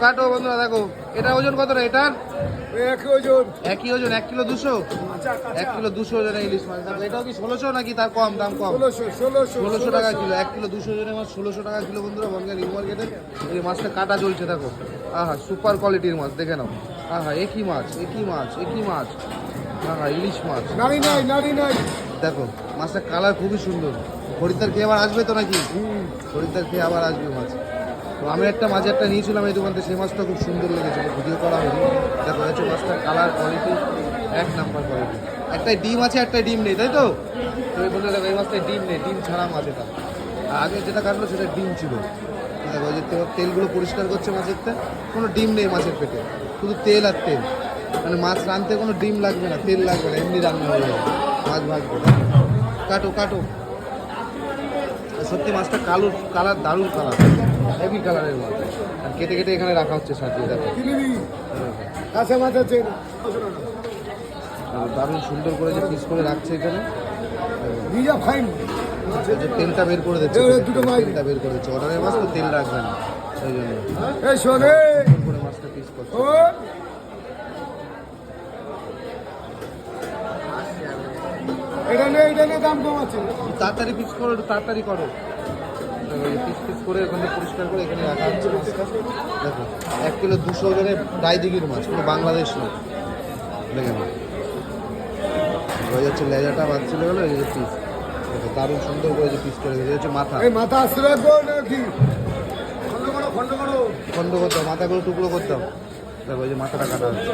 কাটো বন্ধুরা দেখো। এটা ওজন কত রে এটার? একই ওজন। একই ওজন 1 কিলো 200। 1 কিলো 200 ওজনের ইলিশ মাছ। দেখো এটাও কি 1600 নাকি তার কম দাম কম? 1600 টাকা কিলো। 1 কিলো 200 ওজনের মাছ 1600 টাকা কিলো বন্ধুরা বনগাঁ নিউ মার্কেটে। এই মাছটা কাটা চলছে দেখো। আহা সুপার কোয়ালিটির মাছ দেখে নাও। আহা একই মাছ একই মাছ একই মাছ। আহা ইলিশ মাছ নাড়ি নাই। দেখো মাছটা কালার খুবই সুন্দর। খরিদ্দার খেয়ে আবার আসবে তো নাকি? খরিদ্দার খেয়ে আবার আসবে মাছ। তো আমি একটা মাছ একটা নিয়েছিলাম এই দোকান থেকে, সেই মাছটা খুব সুন্দর লেগেছিল, ভিডিও করা হয়নি। দেখো হচ্ছে মাছটার কালার কোয়ালিটি 1 নাম্বার কোয়ালিটি। একটাই ডিম আছে একটাই ডিম নেই, তাই তো? তো এই বলতে দেখো এই মাছটায় ডিম নেই, ডিম ছাড়া মাছ এটা। আর আগে যেটা কাটলো সেটা ডিম ছিল। দেখো ওই যে তেলগুলো পরিষ্কার করছে মাছেরটা, কোনো ডিম নেই মাছের পেটে, শুধু তেল আর তেল। মানে মাছ রাঁধতে কোনো ডিম লাগবে না, তেল লাগবে না, এমনি রান্না হয়ে যাবে মাছ ভাজবে। কাটো কাটো। সত্যি মাছটা কালার দারুণ কালার, হেভি কালারের মাছ। আর কেটে কেটে এখানে রাখা হচ্ছে সাজিয়ে দেখো। আর দারুণ সুন্দর করে যে পিস করে রাখছে এখানে। যে তেলটা বের করে দিচ্ছে, তেলটা বের করে দিচ্ছে। অর্ডারের মাছ তো তেল রাখবে না, ওই জন্য করে মাছটা পিস করছে। তাড়াতাড়ি পিস করো, একটু তাড়াতাড়ি করো। পিস পিস করে ওখানে পরিষ্কার করে এখানে রাখা হচ্ছে মাছটা। দেখো 1 কিলো 200 ওজনের ডাইদিঘির মাছ, কোনো বাংলাদেশ নয়। দেখে না ওই হচ্ছে লেজাটা বাদ চলে গেলো, এই যে পিস দেখো দারুণ সুন্দর করে যে পিস করে গেছে। হচ্ছে মাথা খন্ড করতাম, মাথাগুলো টুকরো করতাম। দেখো ওই যে মাথাটা কাটা হচ্ছে।